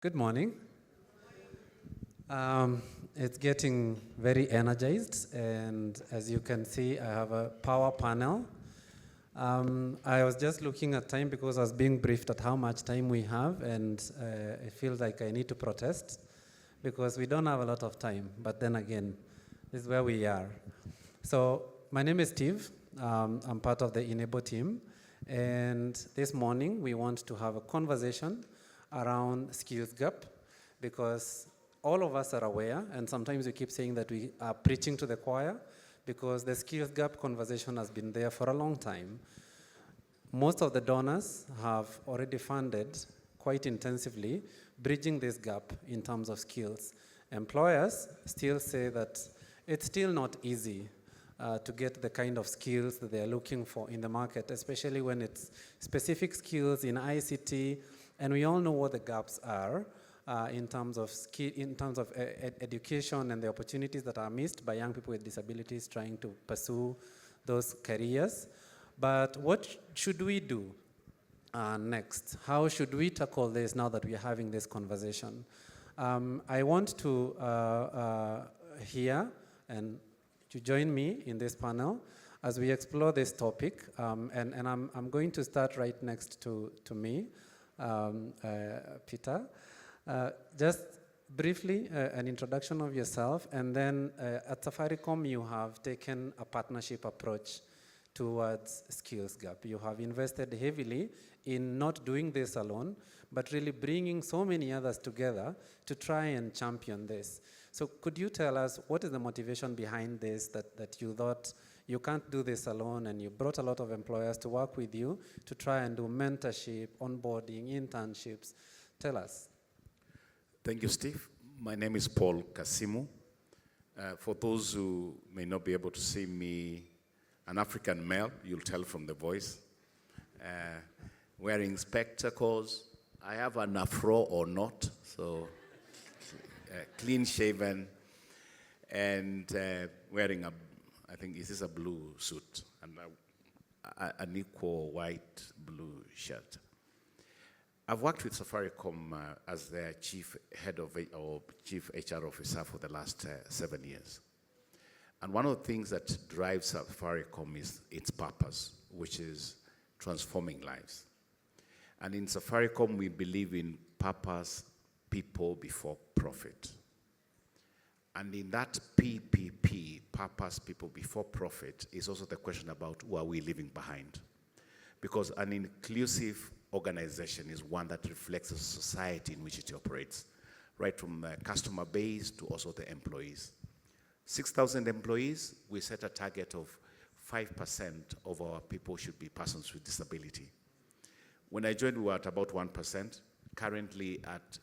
Good morning. It's getting very energized, and as you can see, I have a power panel. I was just looking at time because I was being briefed at how much time we have, and I feel like I need to protest because we don't have a lot of time, but then again, this is where we are. So my name is Steve. I'm part of the inABLE team, and this morning we want to have a conversation around skills gap, because all of us are aware, and sometimes we keep saying that we are preaching to the choir, because the skills gap conversation has been there for a long time. Most of the donors have already funded quite intensively bridging this gap in terms of skills. Employers still say that it's still not easy to get the kind of skills that they're looking for in the market, especially when it's specific skills in ICT. And we all know what the gaps are in terms of education and the opportunities that are missed by young people with disabilities trying to pursue those careers. But what should we do next? How should we tackle this now that we are having this conversation? I want to hear and to join me in this panel as we explore this topic. And I'm going to start right next to me. Peter, just briefly an introduction of yourself, and then at Safaricom you have taken a partnership approach towards skills gap. You have invested heavily in not doing this alone, but really bringing so many others together to try and champion this. So could you tell us what is the motivation behind this, that you thought you can't do this alone, and you brought a lot of employers to work with you to try and do mentorship, onboarding, internships? Tell us. Thank you, Steve. My name is Paul Kasimu. For those who may not be able to see me, an African male, you'll tell from the voice. Wearing spectacles. I have an afro or not, so clean shaven, and wearing I think this is a blue suit and an equal white blue shirt. I've worked with Safaricom as their chief HR officer for the last 7 years. And one of the things that drives Safaricom is its purpose, which is transforming lives. And in Safaricom, we believe in purpose, people before profit. And in that PPP, purpose, people before profit, is also the question about who are we leaving behind. Because an inclusive organization is one that reflects the society in which it operates, right from the customer base to also the employees. 6,000 employees, we set a target of 5% of our people should be persons with disability. When I joined, we were at about 1%, currently at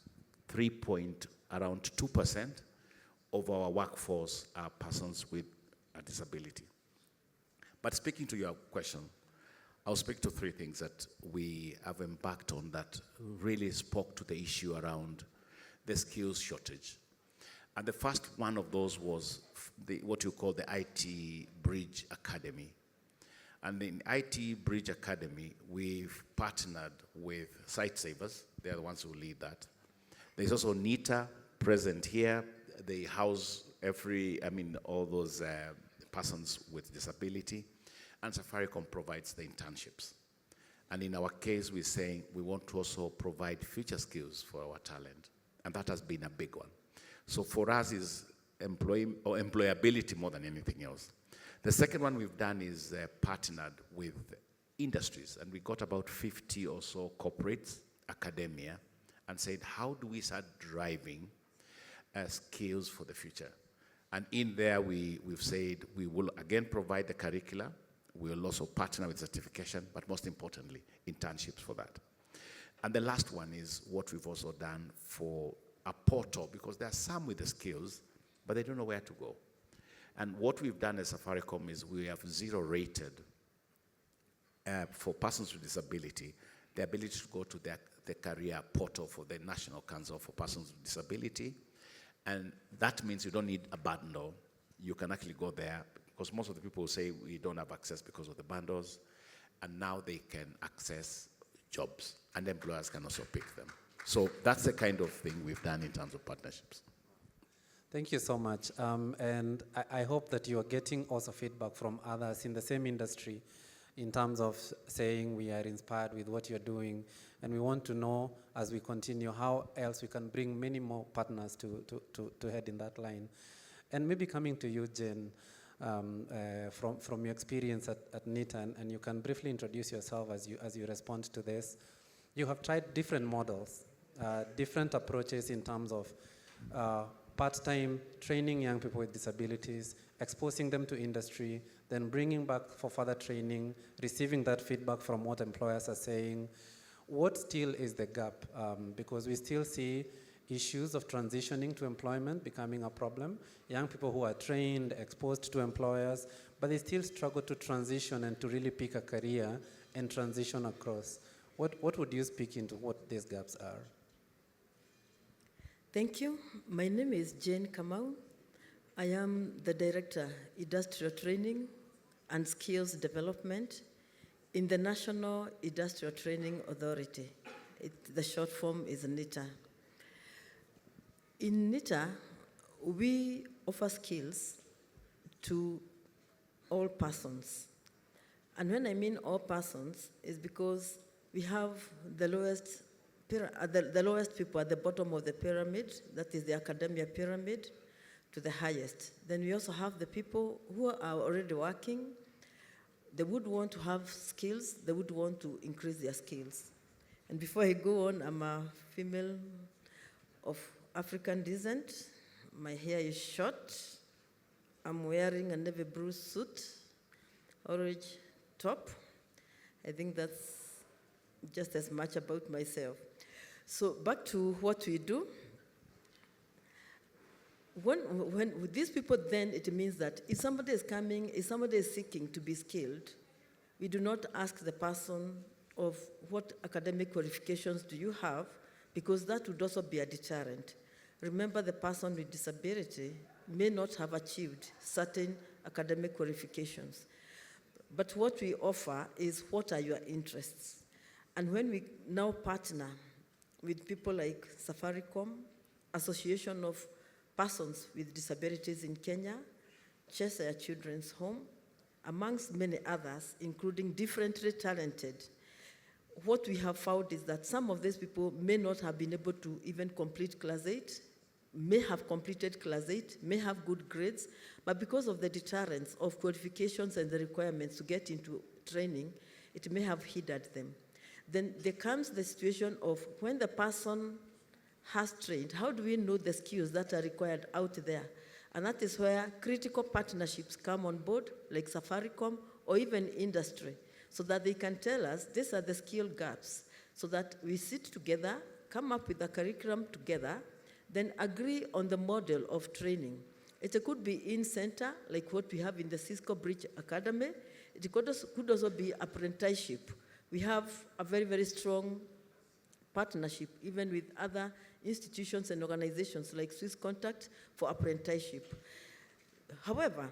around 2%. Of our workforce are persons with a disability. But speaking to your question, I'll speak to three things that we have embarked on that really spoke to the issue around the skills shortage. And the first one of those was what you call the IT Bridge Academy. And in IT Bridge Academy, we've partnered with Site Savers. They're the ones who lead that. There's also NITA present here. They house all those persons with disability, and Safaricom provides the internships. And in our case, we're saying we want to also provide future skills for our talent, and that has been a big one. So for us is employability more than anything else. The second one we've done is partnered with industries, and we got about 50 or so corporates, academia, and said, how do we start driving skills for the future? And in there, we've said we will again provide the curricula. We will also partner with certification, but most importantly, internships for that. And the last one is what we've also done for a portal, because there are some with the skills, but they don't know where to go. And what we've done as Safaricom is we have zero-rated for persons with disability, the ability to go to the career portal for the National Council for Persons with Disability. And that means you don't need a bundle. You can actually go there, because most of the people say we don't have access because of the bundles, and now they can access jobs, and employers can also pick them. So that's the kind of thing we've done in terms of partnerships. Thank you so much. And I hope that you are getting also feedback from others in the same industry in terms of saying we are inspired with what you're doing, and we want to know as we continue how else we can bring many more partners to head in that line. And maybe coming to you, Jen, from your experience at NITA, and you can briefly introduce yourself as you respond to this. You have tried different models, different approaches in terms of part-time training young people with disabilities, exposing them to industry, then bringing back for further training, receiving that feedback from what employers are saying. What still is the gap? Because we still see issues of transitioning to employment becoming a problem. Young people who are trained, exposed to employers, but they still struggle to transition and to really pick a career and transition across. What would you speak into what these gaps are? Thank you. My name is Kamau. I am the Director, Industrial Training and Skills Development in the National Industrial Training Authority. The short form is NITA. In NITA, we offer skills to all persons. And when I mean all persons, is because we have the lowest people at the bottom of the pyramid, that is the academia pyramid, to the highest. Then we also have the people who are already working. They would want to have skills, they would want to increase their skills. And before I go on, I'm a female of African descent. My hair is short. I'm wearing a navy blue suit, orange top. I think that's just as much about myself. So back to what we do. When with these people, then it means that if somebody is coming, if somebody is seeking to be skilled, we do not ask the person of what academic qualifications do you have, because that would also be a deterrent. Remember, the person with disability may not have achieved certain academic qualifications. But what we offer is, what are your interests? And when we now partner with people like Safaricom, Association of Persons with Disabilities in Kenya, Cheshire Children's Home, amongst many others, including differently talented, what we have found is that some of these people may not have been able to even complete class 8, may have completed class 8, may have good grades, but because of the deterrence of qualifications and the requirements to get into training, it may have hindered them. Then there comes the situation of when the person has trained, how do we know the skills that are required out there? And that is where critical partnerships come on board, like Safaricom or even industry, so that they can tell us these are the skill gaps, so that we sit together, come up with a curriculum together, then agree on the model of training. It could be in-center, like what we have in the Cisco Bridge Academy. It could also be apprenticeship. We have a very, very strong partnership, even with other institutions and organizations like Swiss Contact for apprenticeship. However,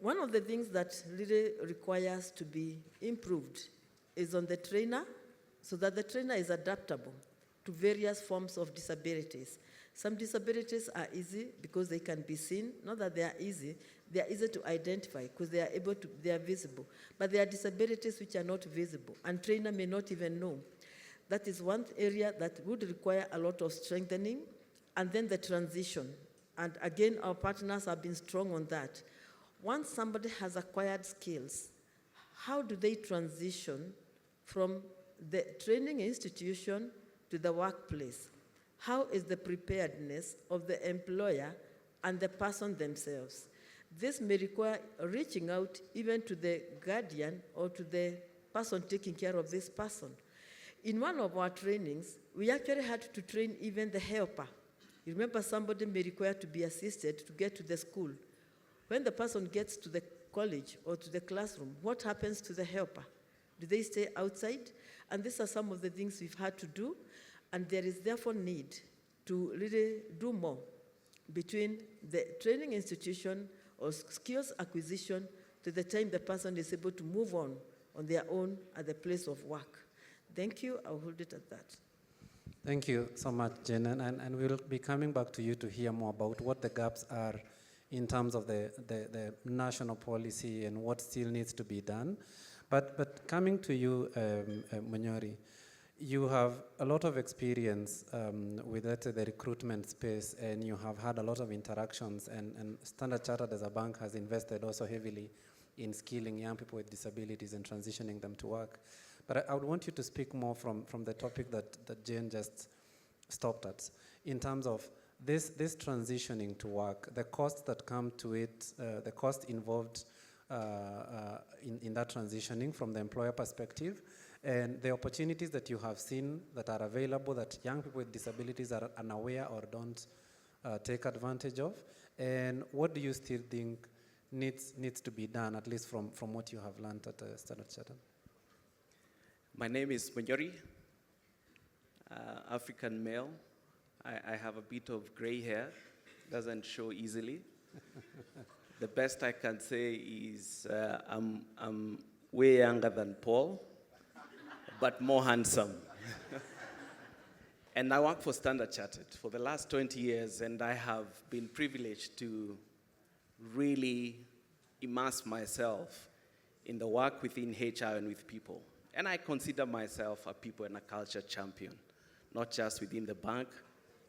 one of the things that really requires to be improved is on the trainer, so that the trainer is adaptable to various forms of disabilities. Some disabilities are easy because they can be seen. Not that they are easy to identify because they are visible. But there are disabilities which are not visible, and trainer may not even know. That is one area that would require a lot of strengthening, and then the transition. And again, our partners have been strong on that. Once somebody has acquired skills, how do they transition from the training institution to the workplace? How is the preparedness of the employer and the person themselves? This may require reaching out even to the guardian or to the person taking care of this person. In one of our trainings, we actually had to train even the helper. You remember, somebody may require to be assisted to get to the school. When the person gets to the college or to the classroom, what happens to the helper? Do they stay outside? And these are some of the things we've had to do, and there is therefore need to really do more between the training institution or skills acquisition to the time the person is able to move on their own at the place of work. Thank you. I'll hold it at that. Thank you so much, Jen. And we'll be coming back to you to hear more about what the gaps are in terms of the national policy and what still needs to be done. But coming to you, Munyori, you have a lot of experience with the recruitment space, and you have had a lot of interactions, and Standard Chartered as a bank has invested also heavily in skilling young people with disabilities and transitioning them to work. But I would want you to speak more from the topic that Jane just stopped at, in terms of this transitioning to work, the costs that come to it, the cost involved in that transitioning from the employer perspective, and the opportunities that you have seen that are available that young people with disabilities are unaware or don't take advantage of, and what do you still think needs to be done, at least from what you have learned at Standard Chartered? My name is Munyori, African male. I have a bit of gray hair, doesn't show easily. The best I can say is I'm way younger than Paul, but more handsome. And I work for Standard Chartered for the last 20 years, and I have been privileged to really immerse myself in the work within HR and with people. And I consider myself a people and a culture champion, not just within the bank,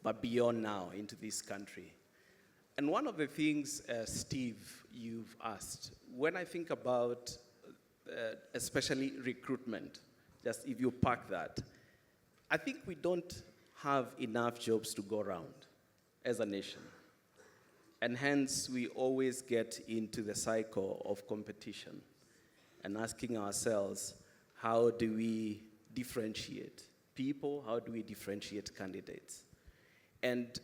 but beyond now into this country. And one of the things, Steve, you've asked, when I think about especially recruitment, just if you park that, I think we don't have enough jobs to go around as a nation. And hence, we always get into the cycle of competition and asking ourselves, how do we differentiate people? How do we differentiate candidates? And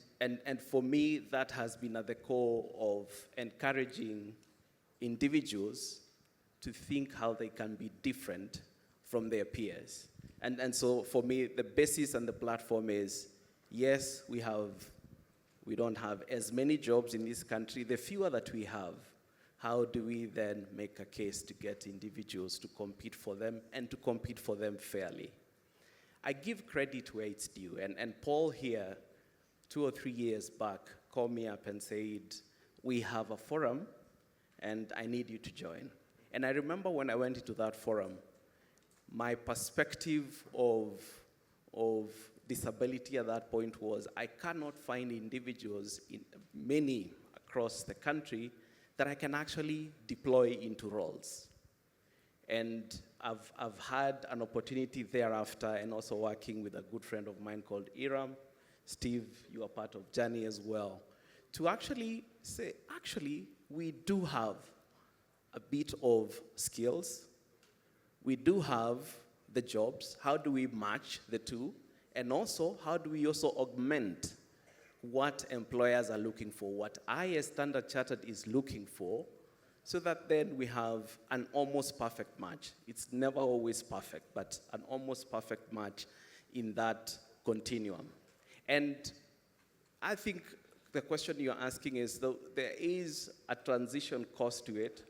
for me, that has been at the core of encouraging individuals to think how they can be different from their peers. And so for me, the basis and the platform is, yes, we don't have as many jobs in this country. The fewer that we have, how do we then make a case to get individuals to compete for them and to compete for them fairly? I give credit where it's due. And Paul here, 2 or 3 years back, called me up and said, we have a forum and I need you to join. And I remember when I went into that forum, my perspective of disability at that point was, I cannot find individuals, many across the country, that I can actually deploy into roles. And I've had an opportunity thereafter, and also working with a good friend of mine called Iram. Steve, you are part of Journey as well, to actually say, actually, we do have a bit of skills. We do have the jobs. How do we match the two? And also, how do we also augment what employers are looking for, what I as Standard Chartered is looking for, so that then we have an almost perfect match. It's never always perfect, but an almost perfect match in that continuum. And I think the question you're asking is, there is a transition cost to it,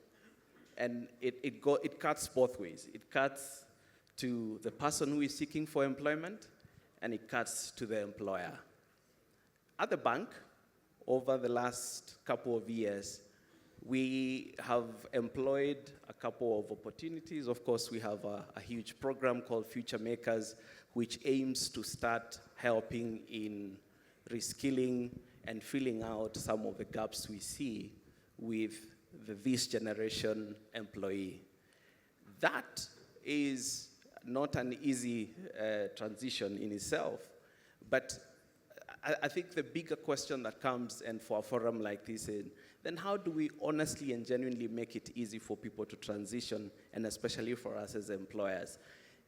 and it cuts both ways. It cuts to the person who is seeking for employment, and it cuts to the employer. At the bank, over the last couple of years, we have employed a couple of opportunities. Of course, we have a huge program called Future Makers, which aims to start helping in reskilling and filling out some of the gaps we see with this generation employee. That is not an easy transition in itself, but I think the bigger question that comes, and for a forum like this, is then how do we honestly and genuinely make it easy for people to transition, and especially for us as employers?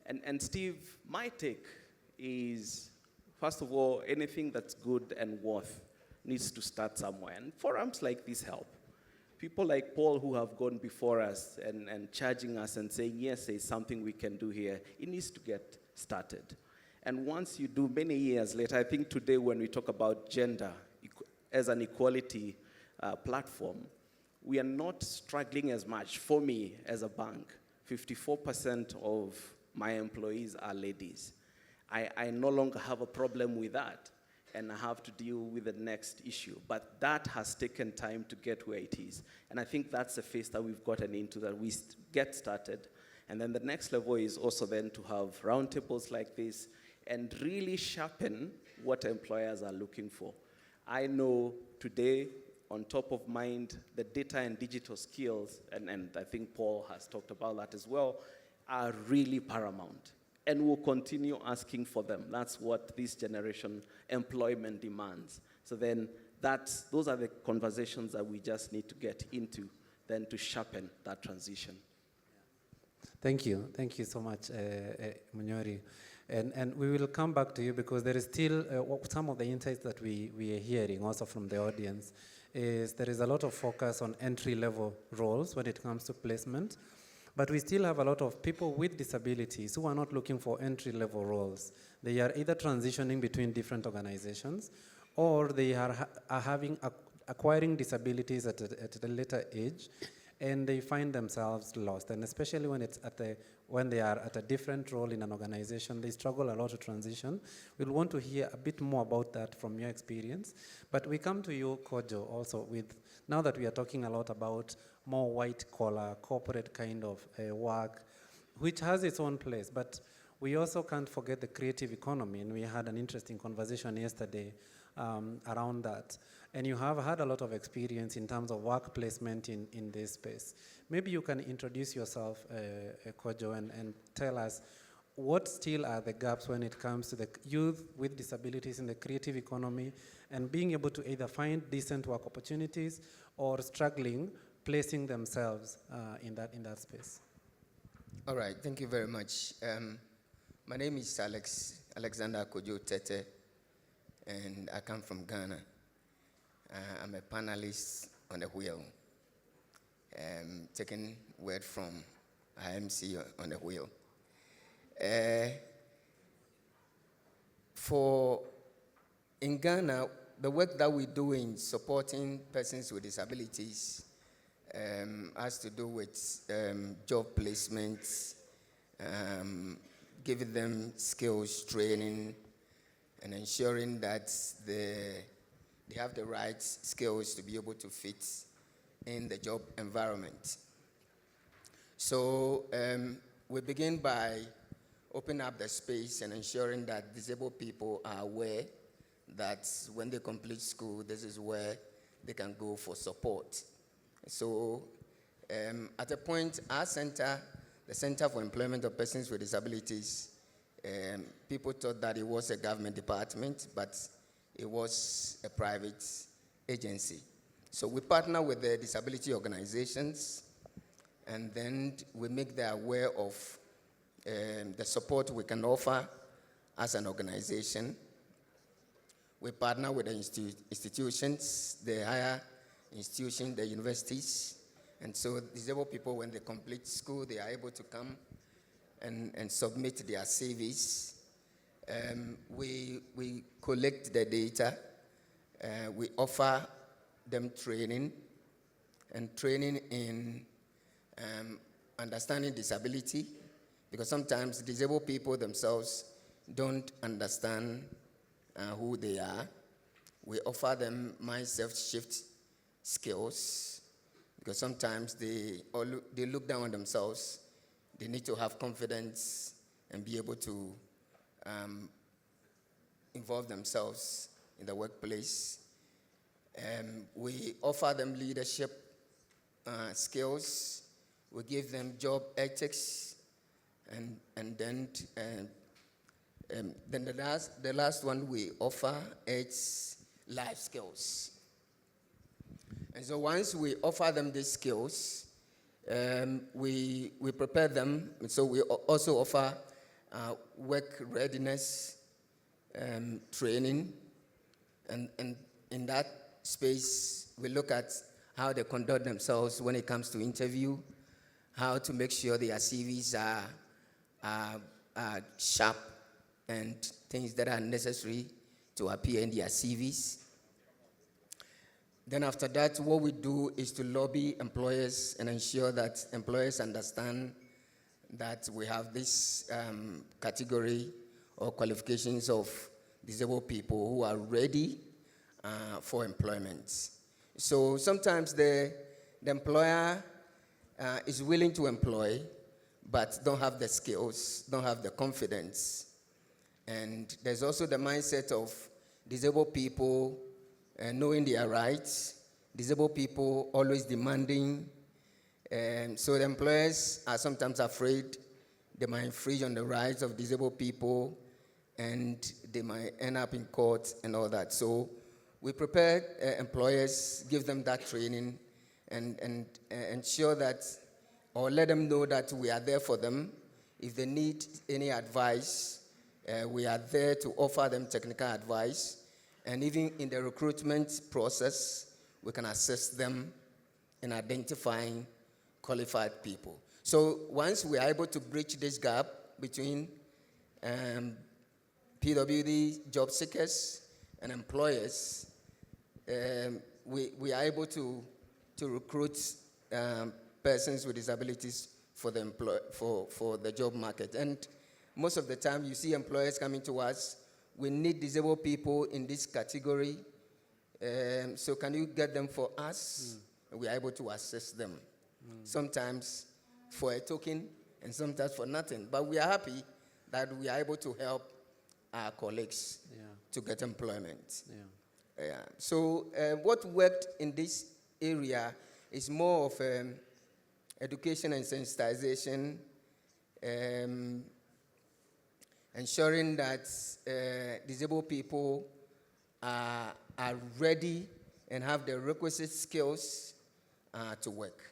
And Steve, my take is, first of all, anything that's good and worth needs to start somewhere. And forums like this help. People like Paul who have gone before us and charging us and saying, yes, there's something we can do here, it needs to get started. And once you do, many years later, I think today when we talk about gender as an equality platform, we are not struggling as much. For me, as a bank, 54% of my employees are ladies. I no longer have a problem with that, and I have to deal with the next issue. But that has taken time to get where it is. And I think that's the phase that we've gotten into, that we get started. And then the next level is also then to have roundtables like this and really sharpen what employers are looking for. I know today, on top of mind, the data and digital skills, and I think Paul has talked about that as well, are really paramount. And we'll continue asking for them. That's what this generation employment demands. So then those are the conversations that we just need to get into then to sharpen that transition. Thank you so much, Munyori. And we will come back to you because there is still some of the insights that we are hearing also from the audience is there is a lot of focus on entry-level roles when it comes to placement, but we still have a lot of people with disabilities who are not looking for entry-level roles. They are either transitioning between different organizations or they are acquiring disabilities at a later age, and they find themselves lost. And especially when they are at a different role in an organization, they struggle a lot to transition. We'll want to hear a bit more about that from your experience. But we come to you, Kojo, also now that we are talking a lot about more white-collar, corporate kind of work, which has its own place. But we also can't forget the creative economy, and we had an interesting conversation yesterday around that. And you have had a lot of experience in terms of work placement in this space. Maybe you can introduce yourself, Kojo, and tell us what still are the gaps when it comes to the youth with disabilities in the creative economy and being able to either find decent work opportunities or struggling placing themselves in that space. All right, thank you very much. My name is Alexander Kojo Teteh, and I come from Ghana. I'm a panelist on the wheel, taking word from IMC on the wheel. In Ghana, the work that we do in supporting persons with disabilities has to do with job placements, giving them skills training, and ensuring that they have the right skills to be able to fit in the job environment. So we begin by opening up the space and ensuring that disabled people are aware that when they complete school, this is where they can go for support. So at a point, our center, the Center for Employment of Persons with Disabilities, people thought that it was a government department, but it was a private agency. So we partner with the disability organizations, and then we make them aware of the support we can offer as an organization. We partner with the institutions, the higher institutions, the universities, and so disabled people, when they complete school, they are able to come and submit their CVs. We collect the data. We offer them training in understanding disability, because sometimes disabled people themselves don't understand who they are. We offer them mind-self shift skills, because sometimes they look down on themselves. They need to have confidence and be able to involve themselves in the workplace. We offer them leadership skills. We give them job ethics, and then the last one we offer is life skills. And so once we offer them these skills, we prepare them. So we also offer work readiness training, and in that space we look at how they conduct themselves when it comes to interview, how to make sure their CVs are sharp and things that are necessary to appear in their CVs. Then after that, what we do is to lobby employers and ensure that employers understand that we have this category or qualifications of disabled people who are ready for employment. So sometimes the employer is willing to employ, but don't have the skills, don't have the confidence. And there's also the mindset of disabled people knowing their rights, disabled people always demanding. So the employers are sometimes afraid they might infringe on the rights of disabled people, and they might end up in court and all that. So we prepare employers, give them that training, and ensure that, or let them know that we are there for them. If they need any advice, we are there to offer them technical advice. And even in the recruitment process, we can assist them in identifying qualified people. So once we are able to bridge this gap between PWD job seekers and employers, we are able to recruit persons with disabilities for the job market. And most of the time, you see employers coming to us, we need disabled people in this category, so can you get them for us? And we are able to assist them. Sometimes for a token and sometimes for nothing. But we are happy that we are able to help our colleagues to get employment. So what worked in this area is more of education and sensitization, ensuring that disabled people are ready and have the requisite skills to work.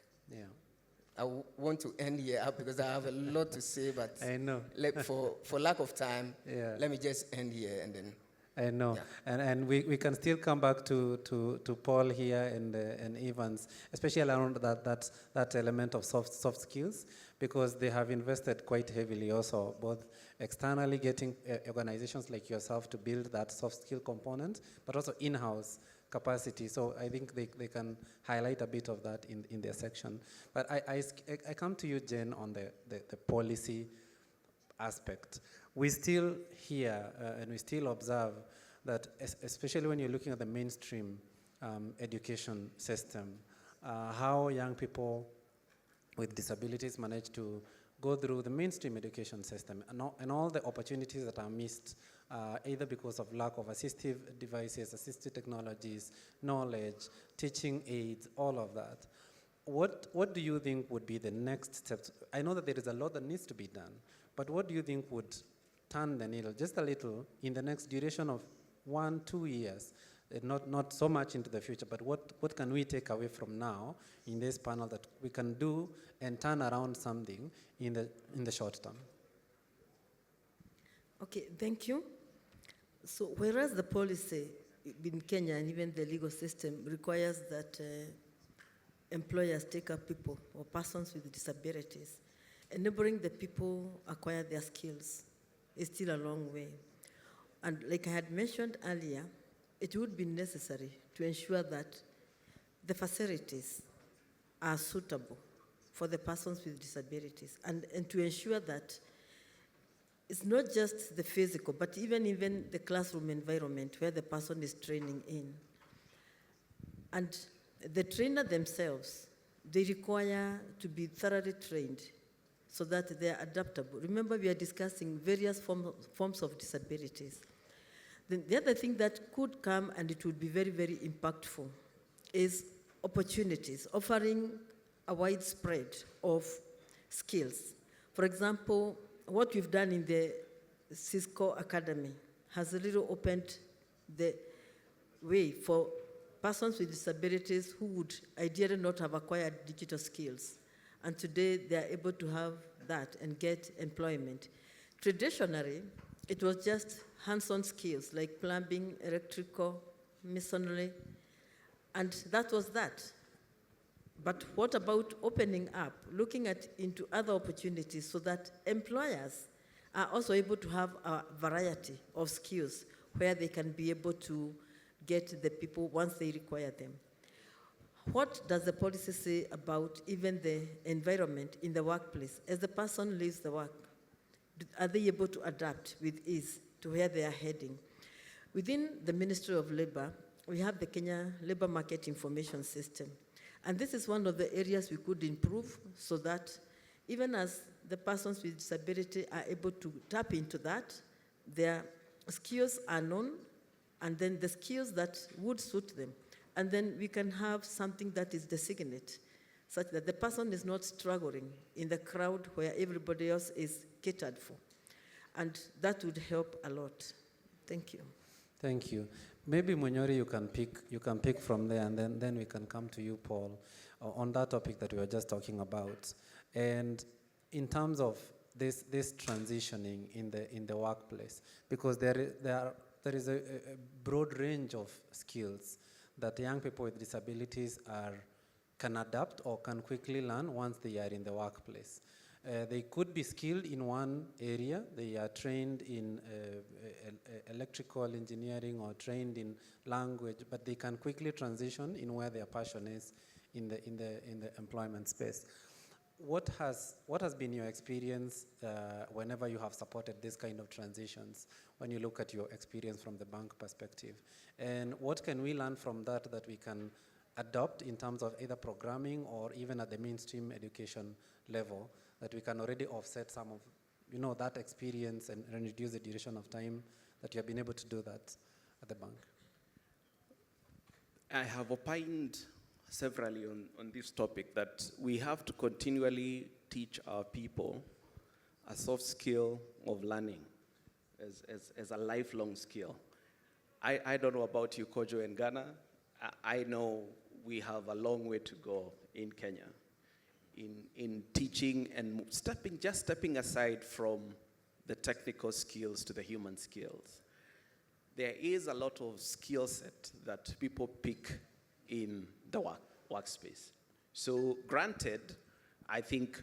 I want to end here because I have a lot to say, but I know. For lack of time, let me just end here and then. I know, and we can still come back to Paul here and Evans, especially around that element of soft skills, because they have invested quite heavily also, both externally getting organizations like yourself to build that soft skill component, but also in-house capacity. So I think they can highlight a bit of that in their section. But I come to you, Jen, on the policy aspect. We still hear and we still observe that, especially when you're looking at the mainstream education system, how young people with disabilities manage to go through the mainstream education system and all the opportunities that are missed, either because of lack of assistive devices, assistive technologies, knowledge, teaching aids, all of that. What do you think would be the next steps? I know that there is a lot that needs to be done, but what do you think would turn the needle just a little in the next duration of 1-2 years, not so much into the future, but what can we take away from now in this panel that we can do and turn around something in the short term? Okay, thank you. So whereas the policy in Kenya and even the legal system requires that employers take up people or persons with disabilities, enabling the people acquire their skills is still a long way. And like I had mentioned earlier, it would be necessary to ensure that the facilities are suitable for the persons with disabilities, and to ensure that it's not just the physical, but even the classroom environment where the person is training in. And the trainer themselves, they require to be thoroughly trained so that they are adaptable. Remember, we are discussing various forms of disabilities. Then the other thing that could come, and it would be very, very impactful, is opportunities, offering a wide spread of skills. For example, what we've done in the Cisco Academy has a little opened the way for persons with disabilities who would ideally not have acquired digital skills. And today they are able to have that and get employment. Traditionally, it was just hands-on skills like plumbing, electrical, masonry, and that was that. But what about opening up, looking into other opportunities so that employers are also able to have a variety of skills where they can be able to get the people once they require them? What does the policy say about even the environment in the workplace as the person leaves the work? are they able to adapt with ease to where they are heading? Within the Ministry of Labor, we have the Kenya Labor Market Information System. And this is one of the areas we could improve so that even as the persons with disability are able to tap into that, their skills are known, and then the skills that would suit them. And then we can have something that is designate, such that the person is not struggling in the crowd where everybody else is catered for. And that would help a lot. Thank you. Thank you. Maybe Munyori, you can pick from there, and then we can come to you, Paul, on that topic that we were just talking about. And in terms of this transitioning in the workplace, because there is a broad range of skills that young people with disabilities can adapt or can quickly learn once they are in the workplace. They could be skilled in one area. They are trained in electrical engineering or trained in language, but they can quickly transition in where their passion is in the employment space. What has been your experience whenever you have supported this kind of transitions, when you look at your experience from the bank perspective? And what can we learn from that we can adopt in terms of either programming or even at the mainstream education level, that we can already offset some of that experience and reduce the duration of time that you have been able to do that at the bank? I have opined severally on this topic that we have to continually teach our people a soft skill of learning as a lifelong skill. I don't know about you, Kojo and Ghana. I know we have a long way to go in Kenya in teaching and stepping aside from the technical skills to the human skills. There is a lot of skill set that people pick in the workspace. So granted, I think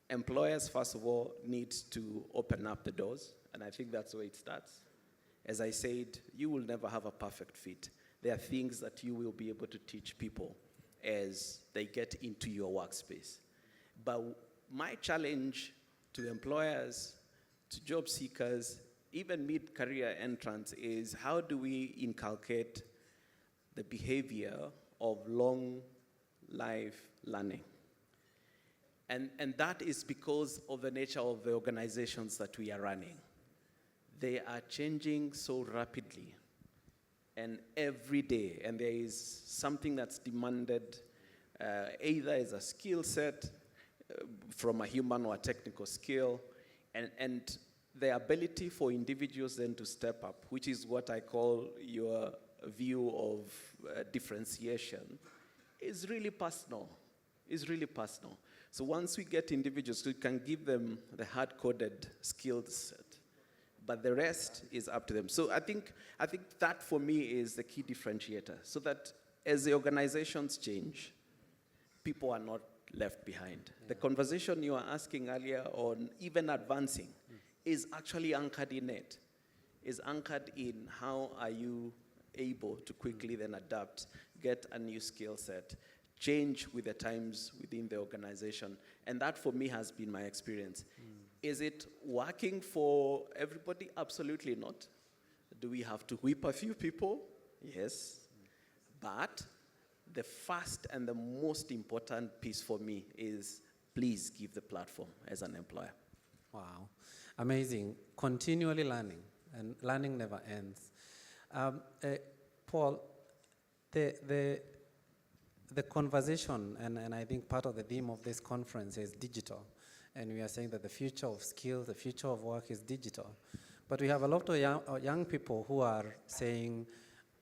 employers, first of all, need to open up the doors, and I think that's where it starts. As I said, you will never have a perfect fit. There are things that you will be able to teach people as they get into your workspace. But my challenge to employers, to job seekers, even mid-career entrants is how do we inculcate the behavior of long life learning? And that is because of the nature of the organizations that we are running. They are changing so rapidly and every day, and there is something that's demanded either as a skill set from a human or a technical skill, and the ability for individuals then to step up, which is what I call your view of differentiation, is really personal. So once we get individuals, we can give them the hard-coded skill set, but the rest is up to them. So I think that for me is the key differentiator, so that as the organizations change, people are not left behind. Yeah. The conversation you were asking earlier on even advancing is actually anchored in it, is anchored in how are you able to quickly then adapt, get a new skill set, change with the times within the organization. And that for me has been my experience. Is it working for everybody? Absolutely not. Do we have to whip a few people? Yes. But the first and the most important piece for me is please give the platform as an employer. Wow. Amazing. Continually learning, and learning never ends. Paul, the conversation, and I think part of the theme of this conference is digital. And we are saying that the future of skills, the future of work is digital. But we have a lot of young people who are saying,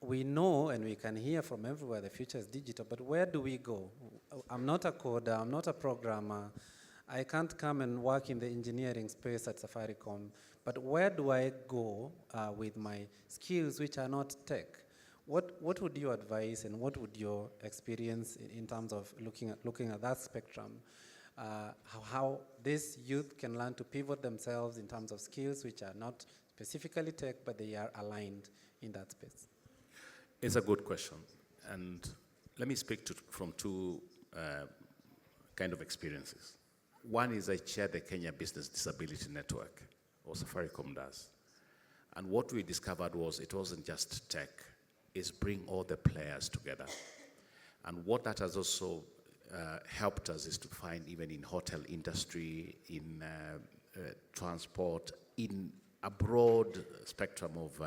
we know and we can hear from everywhere the future is digital, but where do we go? I'm not a coder, I'm not a programmer. I can't come and work in the engineering space at Safaricom, but where do I go with my skills which are not tech? What would you advise, and what would your experience in terms of looking at that spectrum? How this youth can learn to pivot themselves in terms of skills which are not specifically tech, but they are aligned in that space? It's a good question. And let me speak from two kind of experiences. One is I chair the Kenya Business Disability Network, or Safaricom does. And what we discovered was it wasn't just tech, it's bring all the players together. And what that has also helped us is to find, even in hotel industry, in transport, in a broad spectrum of,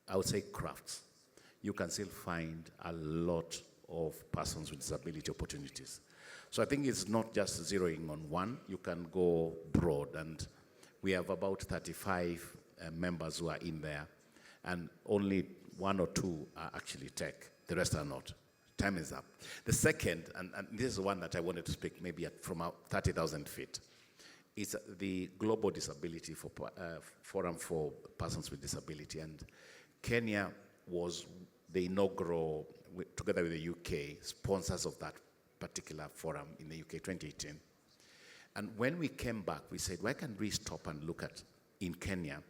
I would say, crafts, you can still find a lot of persons with disability opportunities. So I think it's not just zeroing on one, you can go broad. And we have about 35 members who are in there, and only 1 or 2 are actually tech. The rest are not. Time is up. The second, and this is one that I wanted to speak maybe from 30,000 feet, is the Global Disability Forum for Persons with Disability. And Kenya was the inaugural, together with the UK, sponsors of that particular forum in the UK, 2018. And when we came back, we said, why can't we stop and look at, in Kenya,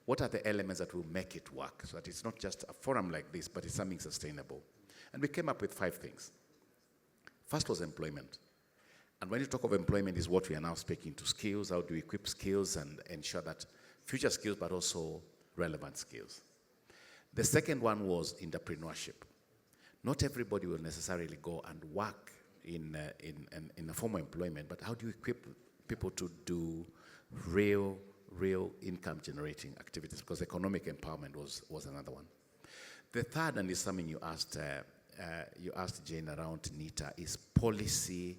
what are the elements that will make it work, so that it's not just a forum like this, but it's something sustainable. And we came up with 5 things. First was employment. And when you talk of employment, is what we are now speaking to: skills, how do we equip skills and ensure that future skills, but also relevant skills. The second one was entrepreneurship. Not everybody will necessarily go and work in a formal employment, but how do you equip people to do real income generating activities? Because economic empowerment was another one. The third, and is something you asked Jane around NITA, is policy.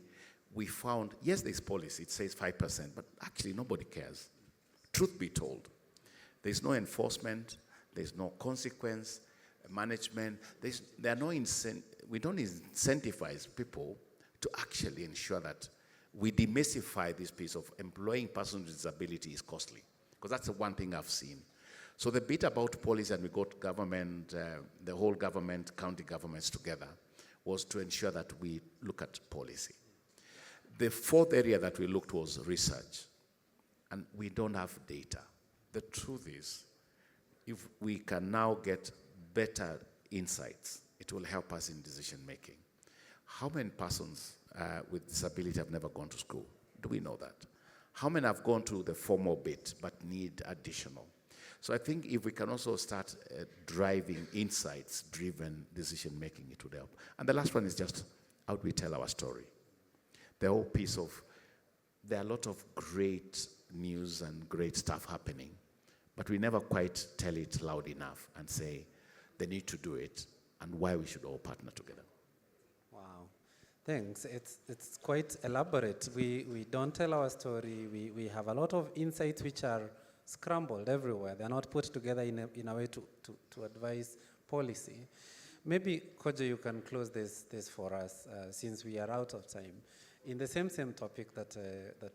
We found, yes, there's policy, it says 5%, but actually nobody cares. Truth be told, there's no enforcement, there's no consequence, management, there are no we don't incentivize people to actually ensure that we demystify this piece of employing persons with disability is costly, because that's the one thing I've seen. So the bit about policy, and we got government, the whole government, county governments together, was to ensure that we look at policy. The fourth area that we looked was research, and we don't have data. The truth is, if we can now get better insights, it will help us in decision making. How many persons with disability have never gone to school? Do we know that? How many have gone to the formal bit but need additional? So I think if we can also start driving insights-driven decision-making, it would help. And the last one is just, how do we tell our story? The whole piece of, there are a lot of great news and great stuff happening, but we never quite tell it loud enough and say they need to do it and why we should all partner together. Wow, thanks. It's quite elaborate. We don't tell our story. We have a lot of insights which are scrambled everywhere. They're not put together in a way to advise policy. Maybe, Kojo, you can close this for us, since we are out of time. In the same topic that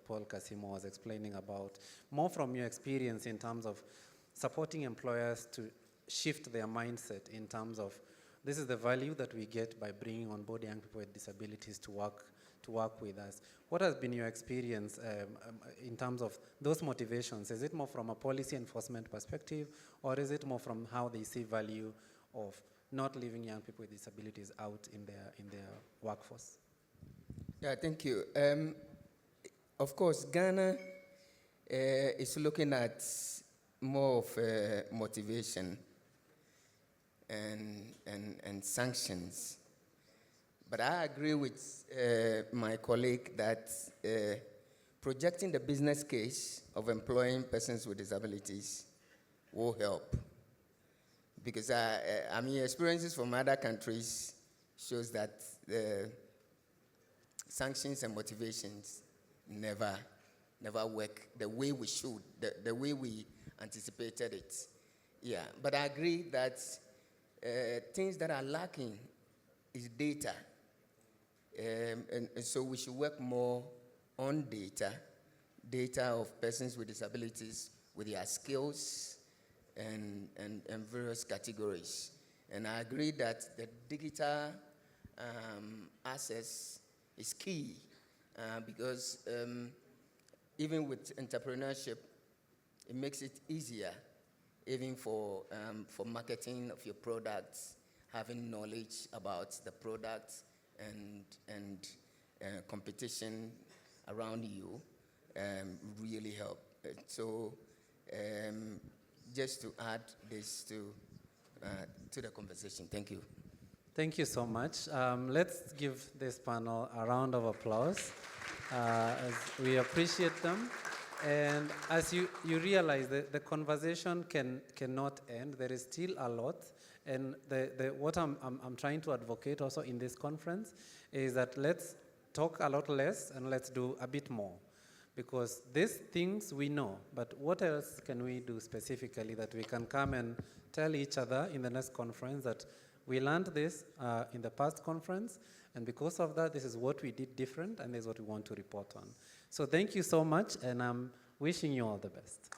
Paul Kasimu was explaining about, more from your experience in terms of supporting employers to shift their mindset in terms of, this is the value that we get by bringing on board young people with disabilities to work with us. What has been your experience in terms of those motivations? Is it more from a policy enforcement perspective, or is it more from how they see value of not leaving young people with disabilities out in their workforce? Yeah, thank you. Of course, Ghana is looking at more of motivation and sanctions. But I agree with my colleague that projecting the business case of employing persons with disabilities will help. Because I mean, experiences from other countries shows that sanctions and motivations never work the way we should, the way we anticipated it. Yeah, but I agree that things that are lacking is data. And so we should work more on data of persons with disabilities, with their skills and various categories. And I agree that the digital access is key because even with entrepreneurship, it makes it easier even for marketing of your products, having knowledge about the products and competition around you really help. So just to add this to the conversation. Thank you. Thank you so much. Let's give this panel a round of applause as we appreciate them. And as you realize, the conversation cannot end. There is still a lot. And what I'm trying to advocate also in this conference is that let's talk a lot less and let's do a bit more. Because these things we know, but what else can we do specifically that we can come and tell each other in the next conference that we learned this in the past conference, and because of that, this is what we did different, and this is what we want to report on. So thank you so much, and I'm wishing you all the best.